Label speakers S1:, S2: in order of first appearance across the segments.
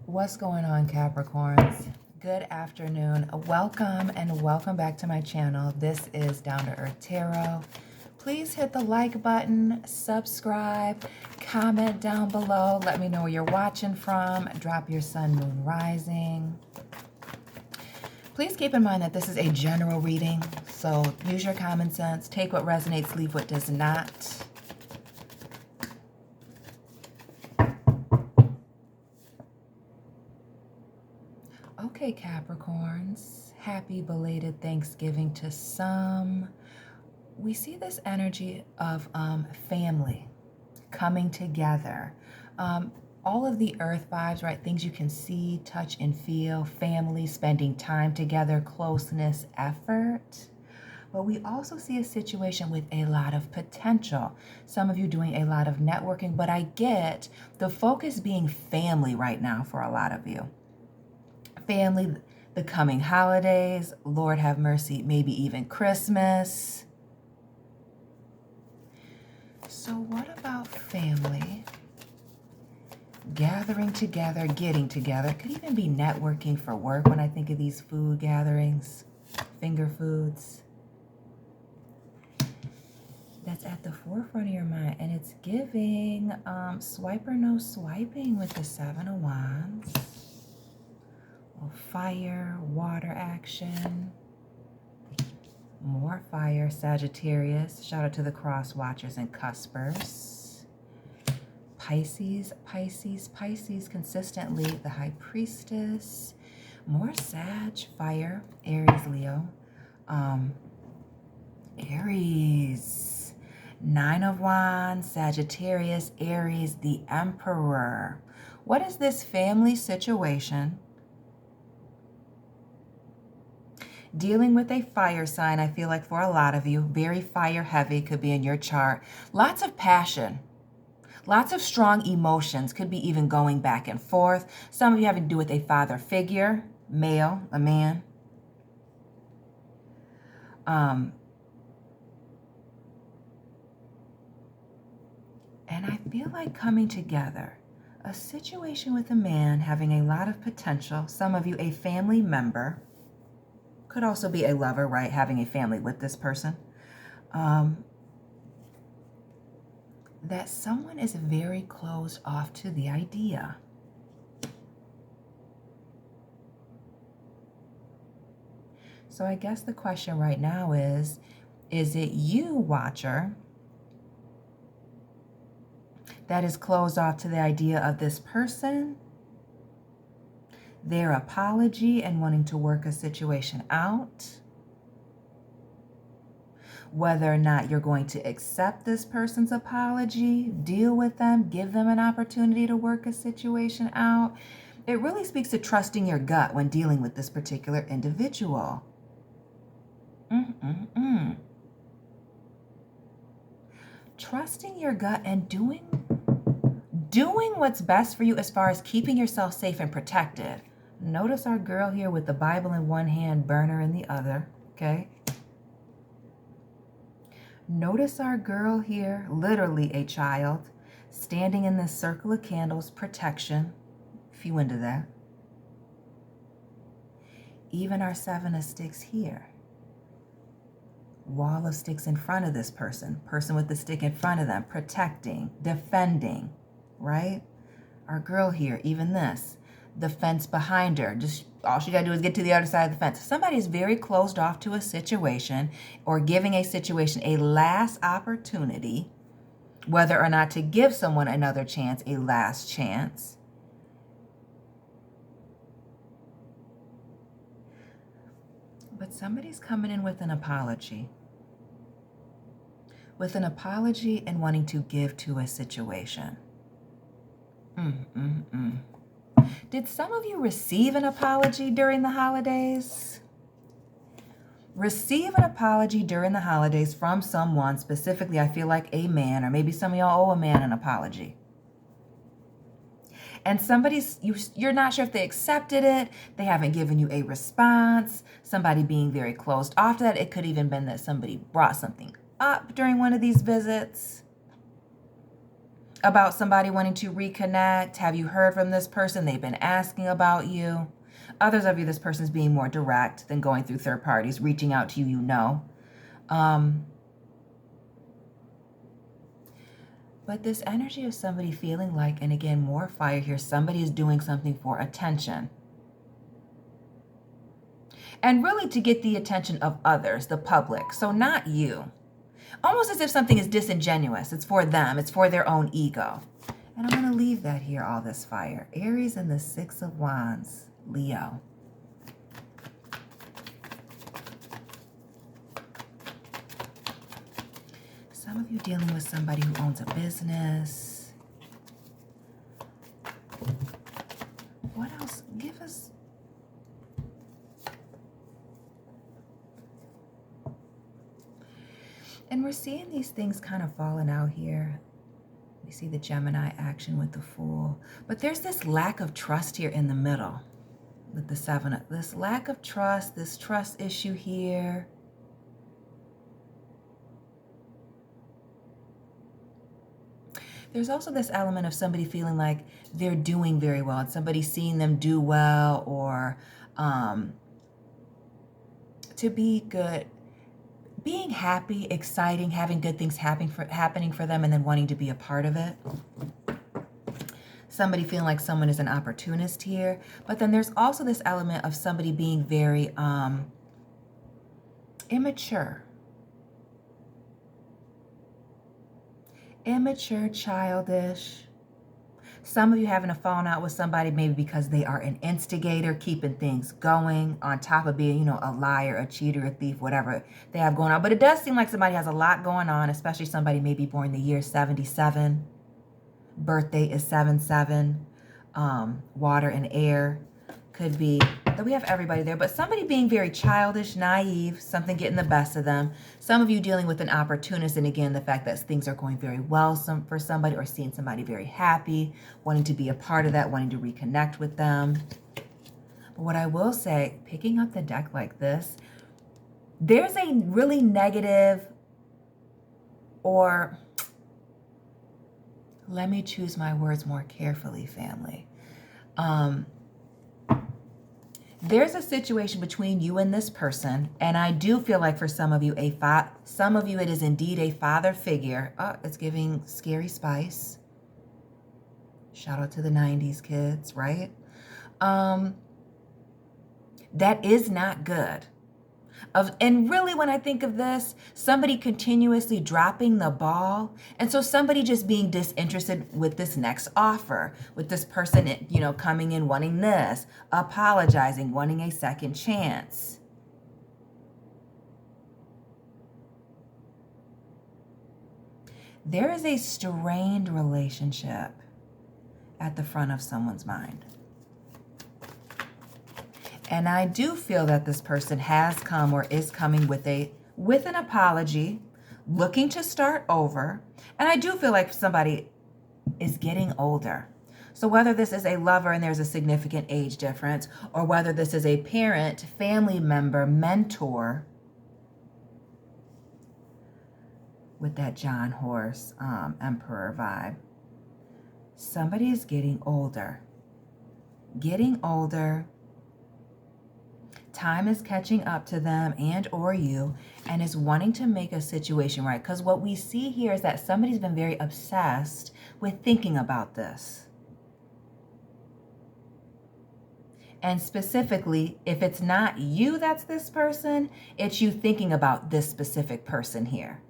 S1: What's going on, Capricorns? Good afternoon. Welcome back to my channel. This is Down to Earth Tarot. Please hit the like button, subscribe, comment down below. Let me know where you're watching from. Drop your sun, moon, rising. Please keep in mind that this is a general reading, so use your common sense. Take what resonates, leave what does not. Okay, Capricorns, happy belated Thanksgiving to some. We see this energy of family coming together. All of the earth vibes, right? Things you can see, touch, and feel. Family, spending time together, closeness, effort. But we also see a situation with a lot of potential. Some of you doing a lot of networking, but I get the focus being family right now for a lot of you. Family, the coming holidays, Lord have mercy, maybe even Christmas. So what about family? Gathering together, getting together. Could even be networking for work when I think of these food gatherings, finger foods. That's at the forefront of your mind. And it's giving swipe or no swiping with the Seven of Wands. Fire, water action, more fire, Sagittarius. Shout out to the cross watchers and cuspers. Pisces, Pisces, Pisces consistently. The High Priestess, more Sag, fire, Aries, Leo. Aries, Nine of Wands, Sagittarius, Aries, the Emperor. What is this family situation? Dealing with a fire sign, I feel like for a lot of you, very fire heavy, could be in your chart. Lots of passion, lots of strong emotions, could be even going back and forth. Some of you having to do with a father figure, male, a man. And I feel like coming together. A situation with a man having a lot of potential. Some of you a family member. Could also be a lover, right? Having a family with this person. That someone is very closed off to the idea. So I guess the question right now is it you, watcher, that is closed off to the idea of this person, their apology and wanting to work a situation out, whether or not you're going to accept this person's apology, deal with them, give them an opportunity to work a situation out. It really speaks to trusting your gut when dealing with this particular individual. Trusting your gut and doing what's best for you as far as keeping yourself safe and protected. Notice our girl here with the Bible in one hand, burner in the other, okay? Notice our girl here, literally a child, standing in this circle of candles, protection, if you into that. Even our Seven of Sticks here. Wall of sticks in front of this person with the stick in front of them, protecting, defending, right? Our girl here, even this. The fence behind her. Just all she got to do is get to the other side of the fence. Somebody is very closed off to a situation or giving a situation a last opportunity, whether or not to give someone another chance, a last chance. But somebody's coming in with an apology. With an apology and wanting to give to a situation. Did some of you receive an apology during the holidays? Receive an apology during the holidays from someone, specifically I feel like a man, or maybe some of y'all owe a man an apology. And you're not sure if they accepted it, they haven't given you a response, somebody being very closed off to that. It could even been that somebody brought something up during one of these visits. about somebody wanting to reconnect? Have you heard from this person? They've been asking about you. Others of you, this person's being more direct than going through third parties, reaching out to you, you know. But this energy of somebody feeling like, and again, more fire here, somebody is doing something for attention. And really to get the attention of others, the public. So not you. Almost as if something is disingenuous. It's for them. It's for their own ego. And I'm going to leave that here, all this fire. Aries and the Six of Wands. Leo. Some of you dealing with somebody who owns a business. What else? Give us... And we're seeing these things kind of falling out here. We see the Gemini action with the Fool. But there's this lack of trust here in the middle with the Seven. This lack of trust, this trust issue here. There's also this element of somebody feeling like they're doing very well and somebody seeing them do well, or to be good. Being happy, exciting, having good things happening for them and then wanting to be a part of it. Somebody feeling like someone is an opportunist here. But then there's also this element of somebody being very immature. Immature, childish. Some of you having a falling out with somebody maybe because they are an instigator, keeping things going, on top of being, you know, a liar, a cheater, a thief, whatever they have going on. But it does seem like somebody has a lot going on, especially somebody maybe born the year 77. Birthday is 7-7. Water and air could be, that we have everybody there, but somebody being very childish, naive, something getting the best of them. Some of you dealing with an opportunist, and again, the fact that things are going very well for somebody, or seeing somebody very happy, wanting to be a part of that, wanting to reconnect with them. But what I will say, picking up the deck like this, there's a really negative, or let me choose my words more carefully, family. There's a situation between you and this person, and I do feel like for some of you, it is indeed a father figure. Oh, it's giving Scary Spice. Shout out to the 90s kids, right? That is not good. And really, when I think of this, somebody continuously dropping the ball. And so somebody just being disinterested with this next offer, with this person, you know, coming in wanting this, apologizing, wanting a second chance. There is a strained relationship at the front of someone's mind. And I do feel that this person has come or is coming with an apology, looking to start over. And I do feel like somebody is getting older. So whether this is a lover and there's a significant age difference, or whether this is a parent, family member, mentor, with that John Horse Emperor vibe, somebody is getting older. Getting older. Time is catching up to them and or you, and is wanting to make a situation right. Because what we see here is that somebody's been very obsessed with thinking about this. And specifically, if it's not you that's this person, it's you thinking about this specific person here.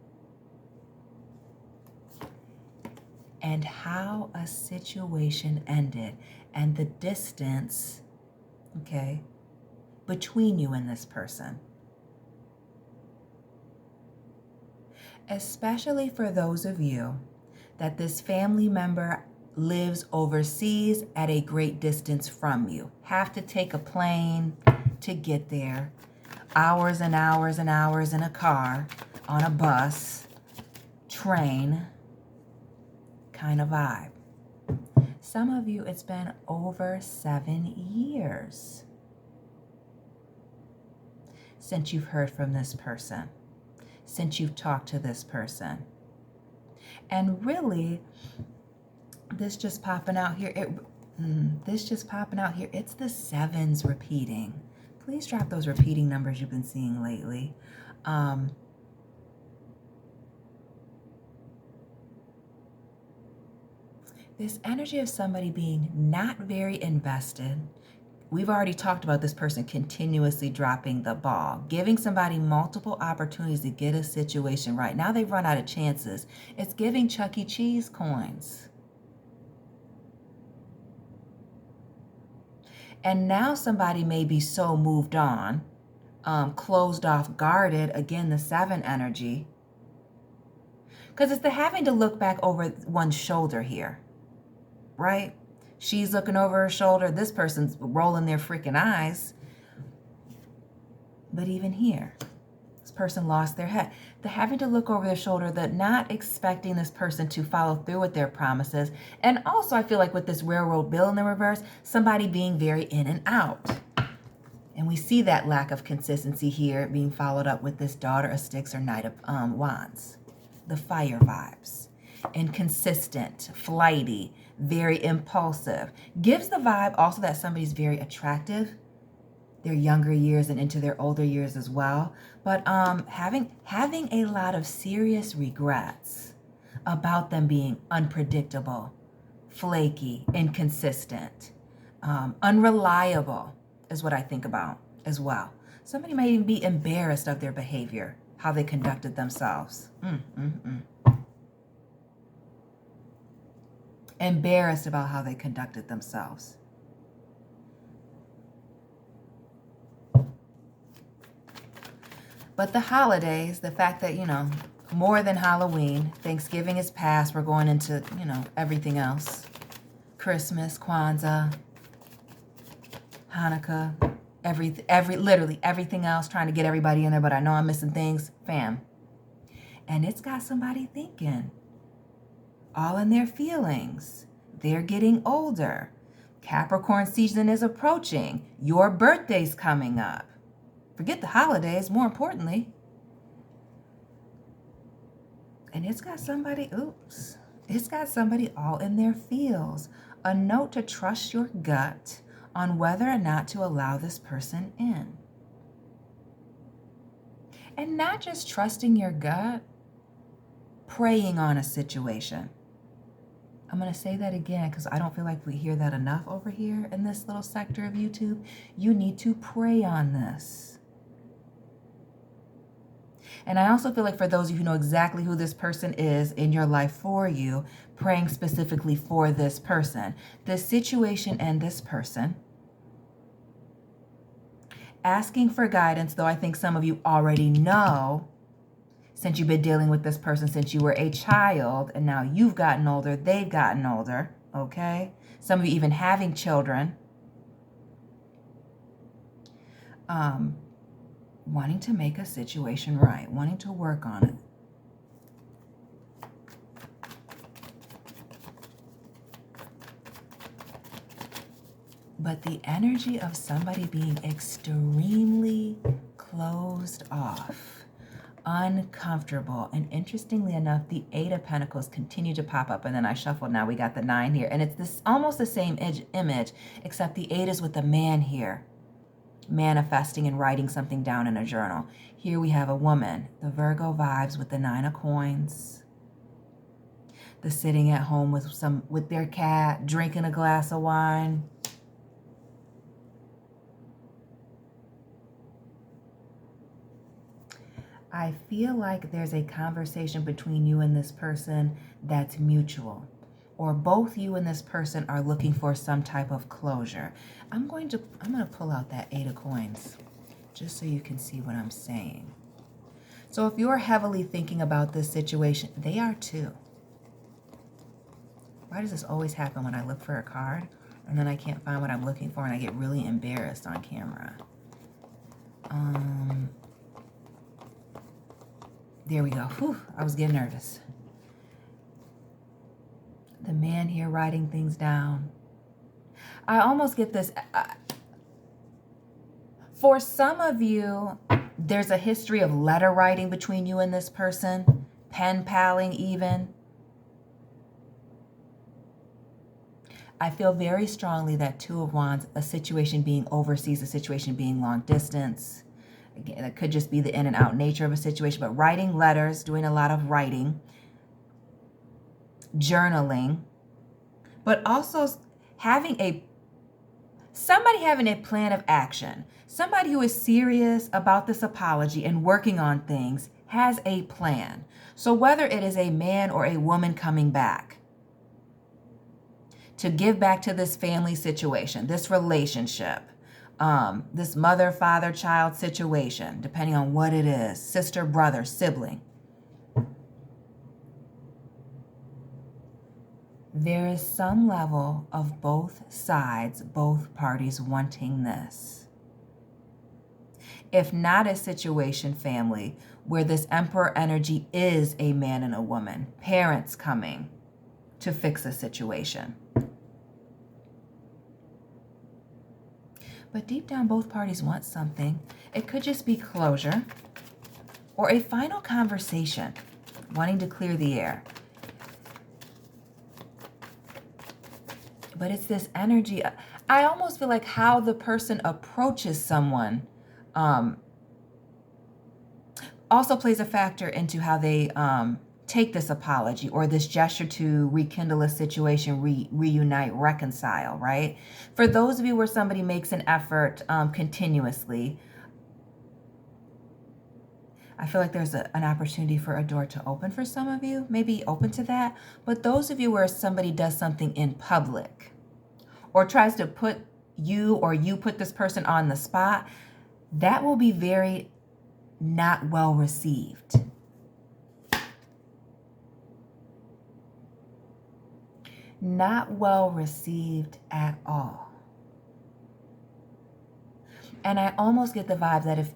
S1: And how a situation ended and the distance, okay, between you and this person. Especially for those of you that this family member lives overseas at a great distance from you. Have to take a plane to get there. Hours and hours and hours in a car, on a bus, train, kind of vibe. Some of you, it's been over 7 years since you've heard from this person, since you've talked to this person. And really, This just popping out here. This just popping out here. It's the sevens repeating. Please drop those repeating numbers you've been seeing lately. This energy of somebody being not very invested. We've already talked about this person continuously dropping the ball, giving somebody multiple opportunities to get a situation right. Now they've run out of chances. It's giving Chuck E. Cheese coins. And now somebody may be so moved on, closed off, guarded, again, the seven energy. Because it's the having to look back over one's shoulder here, right? She's looking over her shoulder. This person's rolling their freaking eyes. But even here, this person lost their head. The having to look over their shoulder, the not expecting this person to follow through with their promises. And also, I feel like with this railroad bill in the reverse, somebody being very in and out. And we see that lack of consistency here being followed up with this Daughter of Sticks or Knight of Wands. The fire vibes. Inconsistent, flighty, very impulsive. Gives the vibe also that somebody's very attractive, their younger years and into their older years as well. But having a lot of serious regrets about them being unpredictable, flaky, inconsistent, unreliable is what I think about as well. Somebody might even be embarrassed of their behavior, how they conducted themselves. Embarrassed about how they conducted themselves. But the holidays, the fact that, more than Halloween, Thanksgiving is past, we're going into, everything else. Christmas, Kwanzaa, Hanukkah, literally everything else, trying to get everybody in there, but I know I'm missing things, fam. And it's got somebody thinking. All in their feelings. They're getting older. Capricorn season is approaching. Your birthday's coming up. Forget the holidays, more importantly. And it's got somebody all in their feels. A note to trust your gut on whether or not to allow this person in. And not just trusting your gut, preying on a situation. I'm going to say that again because I don't feel like we hear that enough over here in this little sector of YouTube. You need to prey on this. And I also feel like for those of you who know exactly who this person is in your life for you, praying specifically for this person, this situation and this person, asking for guidance, though I think some of you already know, since you've been dealing with this person since you were a child, and now you've gotten older, they've gotten older, okay? Some of you even having children. Wanting to make a situation right, wanting to work on it. But the energy of somebody being extremely closed off, uncomfortable, and interestingly enough, the Eight of Pentacles continue to pop up, and then I shuffled. Now we got the 9 here, and it's this almost the same image, except the 8 is with the man here, manifesting and writing something down in a journal. Here we have a woman, the Virgo vibes with the 9 of Coins, the sitting at home with their cat, drinking a glass of wine. I feel like there's a conversation between you and this person that's mutual, or both you and this person are looking for some type of closure. I'm going to pull out that 8 of Coins just so you can see what I'm saying. So if you're heavily thinking about this situation, they are too. Why does this always happen when I look for a card and then I can't find what I'm looking for and I get really embarrassed on camera? There we go. Whew, I was getting nervous. The man here writing things down. I almost get this. For some of you, there's a history of letter writing between you and this person, pen paling even. I feel very strongly that Two of Wands, a situation being overseas, a situation being long distance. Again, that could just be the in and out nature of a situation, but writing letters, doing a lot of writing, journaling, but also somebody having a plan of action. Somebody who is serious about this apology and working on things has a plan. So whether it is a man or a woman coming back to give back to this family situation, this relationship, this mother, father, child situation, depending on what it is, sister, brother, sibling, there is some level of both sides, both parties wanting this. If not a situation, family, where this Emperor energy is a man and a woman, parents coming to fix a situation. But deep down, both parties want something. It could just be closure or a final conversation, wanting to clear the air. But it's this energy. I almost feel like how the person approaches someone also plays a factor into how they take this apology or this gesture to rekindle a situation, reunite, reconcile, right? For those of you where somebody makes an effort continuously, I feel like there's an opportunity for a door to open for some of you, maybe open to that. But those of you where somebody does something in public or tries to put you or you put this person on the spot, that will be very not well received. Not well received at all. And I almost get the vibe that if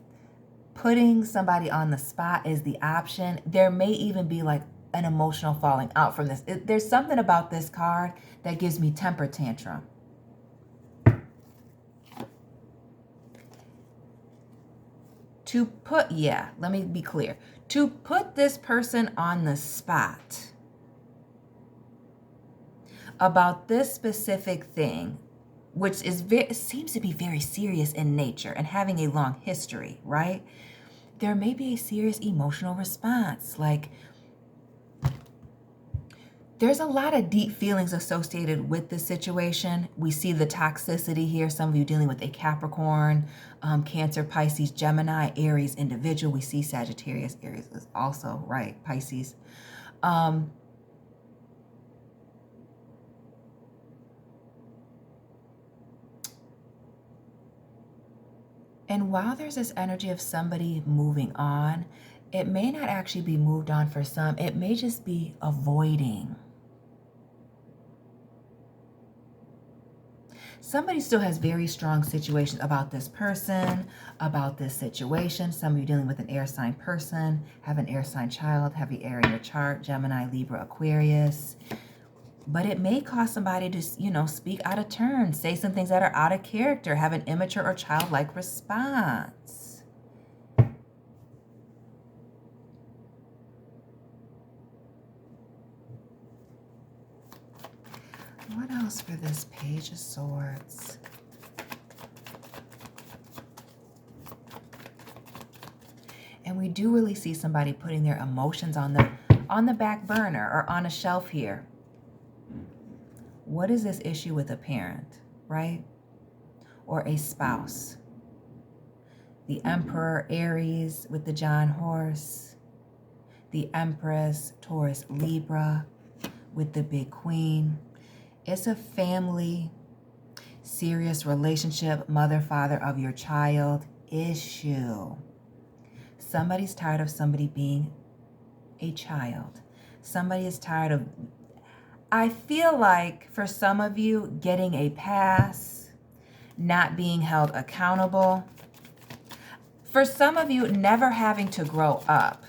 S1: putting somebody on the spot is the option, there may even be like an emotional falling out from this. There's something about this card that gives me temper tantrum. Let me be clear. To put this person on the spot about this specific thing, which seems to be very serious in nature and having a long history, right? There may be a serious emotional response. Like, there's a lot of deep feelings associated with this situation. We see the toxicity here. Some of you dealing with a Capricorn, Cancer, Pisces, Gemini, Aries individual. We see Sagittarius, Aries is also, right? Pisces. And while there's this energy of somebody moving on, it may not actually be moved on for some. It may just be avoiding. Somebody still has very strong situations about this person, about this situation. Some of you dealing with an air sign person, have an air sign child, heavy air in your chart, Gemini, Libra, Aquarius. But it may cause somebody to, speak out of turn, say some things that are out of character, have an immature or childlike response. What else for this Page of Swords? And we do really see somebody putting their emotions on the back burner or on a shelf here. What is this issue with a parent, right? Or a spouse? The Emperor, Aries with the John horse. The Empress, Taurus, Libra with the big Queen. It's a family, serious relationship, mother, father of your child issue. Somebody's tired of somebody being a child. Somebody is tired of, I feel like for some of you, getting a pass, not being held accountable. For some of you, never having to grow up.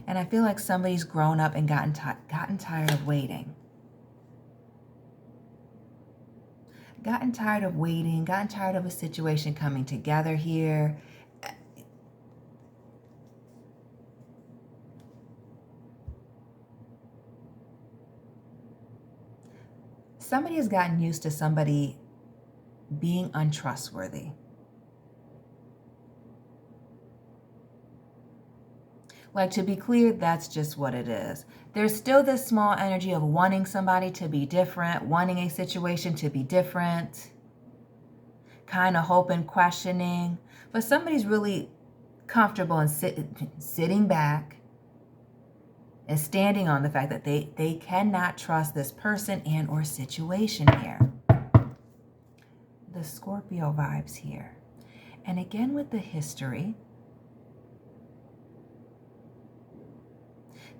S1: And I feel like somebody's grown up and gotten tired of waiting. Gotten tired of waiting, gotten tired of a situation coming together here. Somebody has gotten used to somebody being untrustworthy. Like, to be clear, that's just what it is. There's still this small energy of wanting somebody to be different, wanting a situation to be different, kind of hoping, questioning. But somebody's really comfortable in sitting back and standing on the fact that they cannot trust this person and or situation here. The Scorpio vibes here. And again with the history,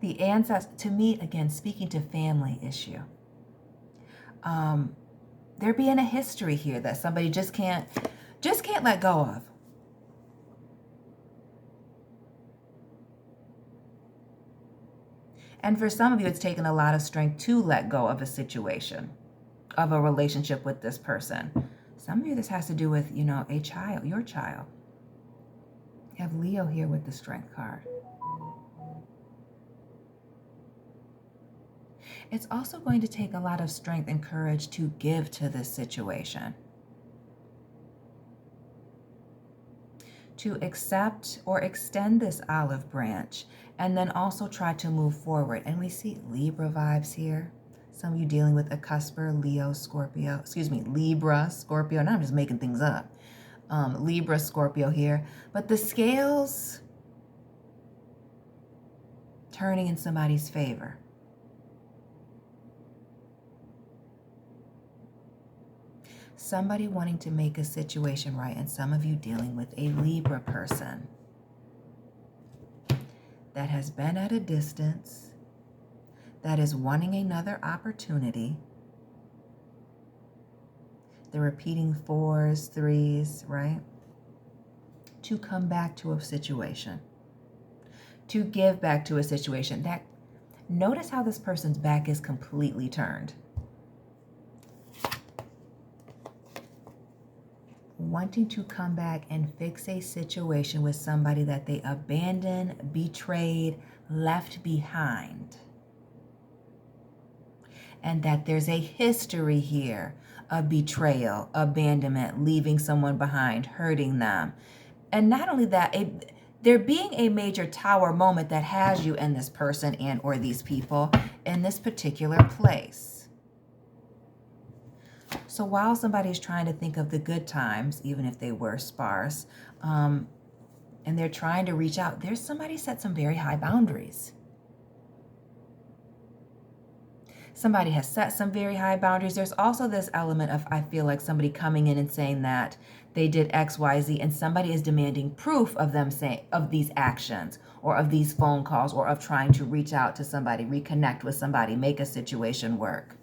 S1: the ancestors, to me, again, speaking to family issue, there being a history here that somebody just can't let go of. And for some of you, it's taken a lot of strength to let go of a situation, of a relationship with this person. Some of you, this has to do with, a child, your child. You have Leo here with the Strength card. It's also going to take a lot of strength and courage to give to this situation. To accept or extend this olive branch, and then also try to move forward. And we see Libra vibes here. Some of you dealing with a cusper, Libra, Scorpio. Now I'm just making things up. Libra, Scorpio here. But the scales turning in somebody's favor. Somebody wanting to make a situation right, and some of you dealing with a Libra person that has been at a distance, that is wanting another opportunity. The repeating 4s, 3s, right? To come back to a situation, to give back to a situation. That, notice how this person's back is completely turned. Wanting to come back and fix a situation with somebody that they abandoned, betrayed, left behind. And that there's a history here of betrayal, abandonment, leaving someone behind, hurting them. And not only that, there being a major tower moment that has you and this person and or these people in this particular place. So while somebody's trying to think of the good times, even if they were sparse, and they're trying to reach out, there's somebody set some very high boundaries. Somebody has set some very high boundaries. There's also this element of, I feel like, somebody coming in and saying that they did X, Y, Z, and somebody is demanding proof of them saying, of these actions or of these phone calls or of trying to reach out to somebody, reconnect with somebody, make a situation work.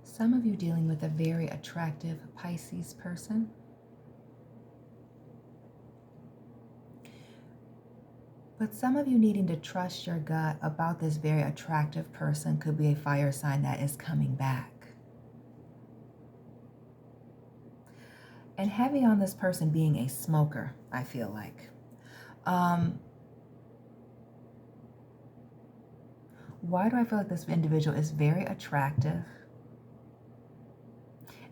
S1: Some of you dealing with a very attractive Pisces person. But some of you needing to trust your gut about this very attractive person could be a fire sign that is coming back. And heavy on this person being a smoker, I feel like. Why do I feel like this individual is very attractive?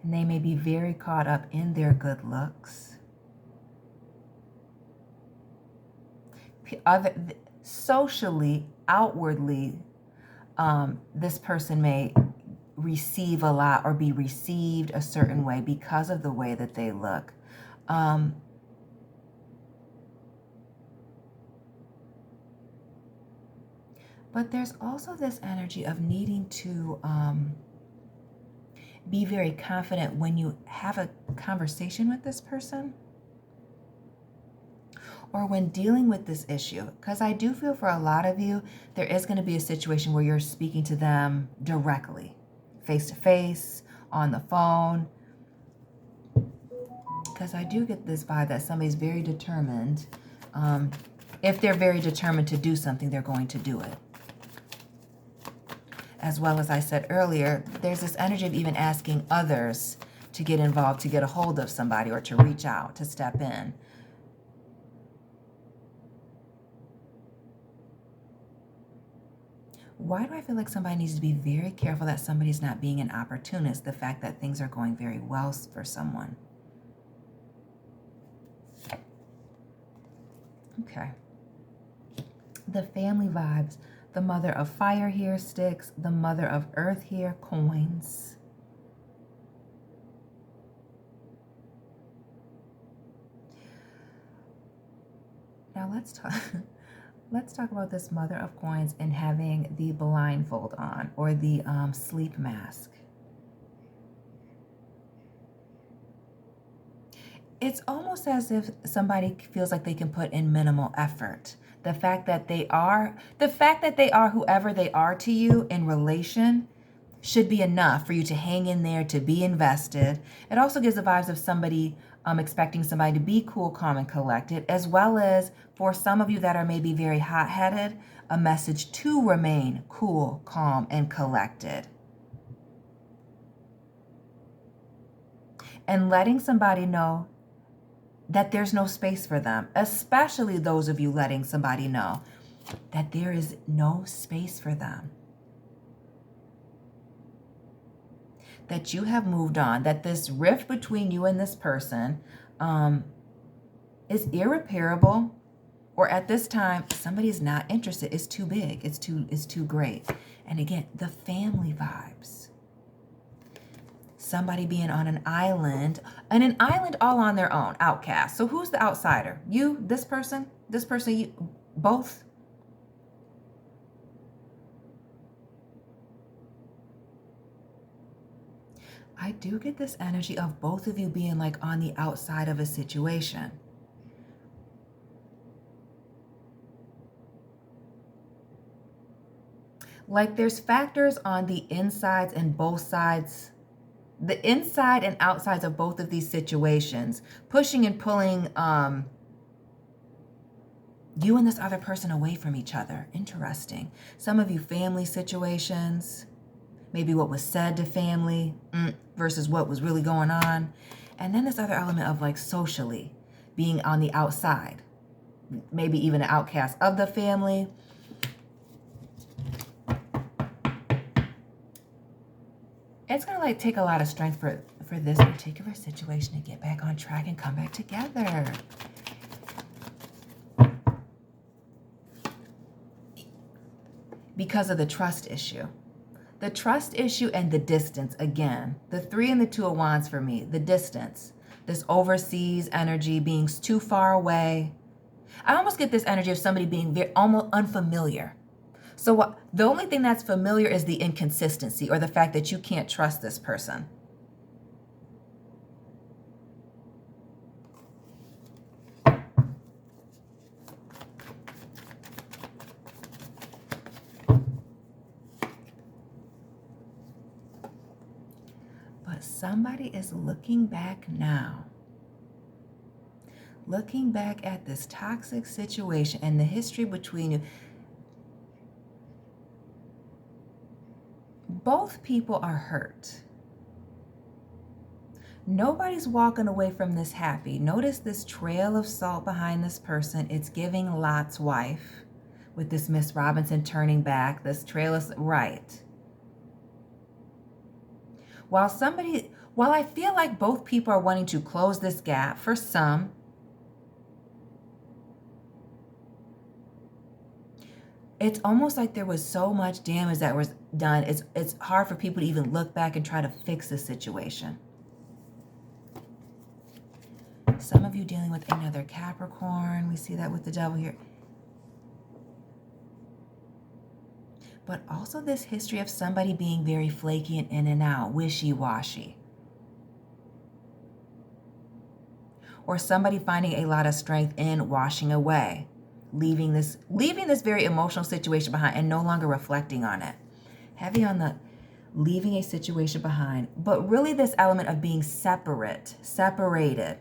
S1: And they may be very caught up in their good looks. Socially, outwardly, this person may receive a lot or be received a certain way because of the way that they look. But there's also this energy of needing to be very confident when you have a conversation with this person or when dealing with this issue. Because I do feel for a lot of you, there is going to be a situation where you're speaking to them directly, face to face, on the phone. Because I do get this vibe that somebody's very determined If they're very determined to do something, they're going to do it. As well as I said earlier, there's this energy of even asking others to get involved, to get a hold of somebody, or to reach out, to step in. Why do I feel like somebody needs to be very careful that somebody's not being an opportunist? The fact that things are going very well for someone. Okay. The family vibes. The mother of fire here, sticks. The mother of earth here, coins. Now let's talk. Let's talk about this mother of coins and having the blindfold on, or the sleep mask. It's almost as if somebody feels like they can put in minimal effort. The fact that they are whoever they are to you in relation should be enough for you to hang in there, to be invested. It also gives the vibes of somebody expecting somebody to be cool, calm, and collected, as well as for some of you that are maybe very hot-headed, a message to remain cool, calm, and collected. And letting somebody know that there's no space for them, especially those of you letting somebody know that there is no space for them. That you have moved on, that this rift between you and this person is irreparable, or at this time, somebody's not interested. It's too big. It's too great. And again, the family vibes. Somebody being on an island all on their own, outcast. So who's the outsider? You, this person, you, both? I do get this energy of both of you being like on the outside of a situation. Like there's factors on the insides and both sides, the inside and outsides of both of these situations, pushing and pulling you and this other person away from each other. Interesting. Some of you family situations, maybe what was said to family versus what was really going on. And then this other element of like socially being on the outside, maybe even an outcast of the family. It's going to like take a lot of strength for this particular situation to get back on track and come back together. Because of the trust issue. The trust issue and the distance, again. The 3 and the 2 of Wands for me. The distance. This overseas energy being too far away. I almost get this energy of somebody being almost unfamiliar. So the only thing that's familiar is the inconsistency, or the fact that you can't trust this person. But somebody is looking back now. Looking back at this toxic situation and the history between you. Both people are hurt. Nobody's walking away from this happy. Notice this trail of salt behind this person. It's giving Lot's wife with this Miss Robinson turning back. This trail is right. While I feel like both people are wanting to close this gap, for some, it's almost like there was so much damage that was done. It's hard for people to even look back and try to fix the situation. Some of you dealing with another Capricorn. We see that with the devil here. But also this history of somebody being very flaky and in and out, wishy-washy. Or somebody finding a lot of strength in washing away. Leaving this very emotional situation behind and no longer reflecting on it. Heavy on the leaving a situation behind, but really this element of being separated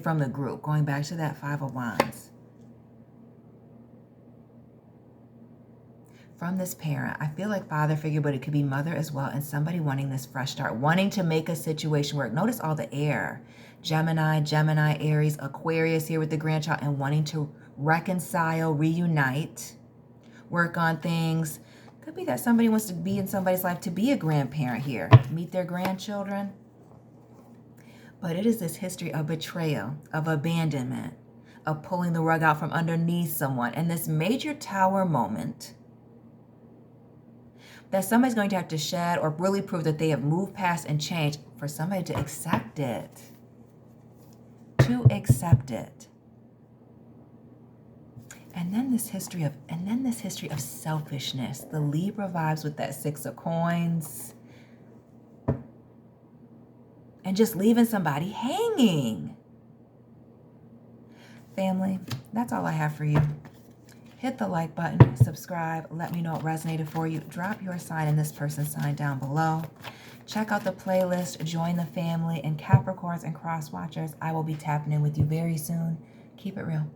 S1: from the group, going back to that 5 of Wands. from this parent. I feel like father figure, but it could be mother as well, and somebody wanting this fresh start, wanting to make a situation work. Notice all the air. Gemini, Aries, Aquarius here with the grandchild, and wanting to reconcile, reunite, work on things. Could be that somebody wants to be in somebody's life to be a grandparent here, meet their grandchildren. But it is this history of betrayal, of abandonment, of pulling the rug out from underneath someone, and this major tower moment that somebody's going to have to shed or really prove that they have moved past and changed for somebody to accept it. To accept it. And then this history of selfishness. The Libra vibes with that 6 of coins. And just leaving somebody hanging. Family, that's all I have for you. Hit the like button, subscribe, let me know what resonated for you. Drop your sign and this person's sign down below. Check out the playlist, join the family, and Capricorns and cross watchers, I will be tapping in with you very soon. Keep it real.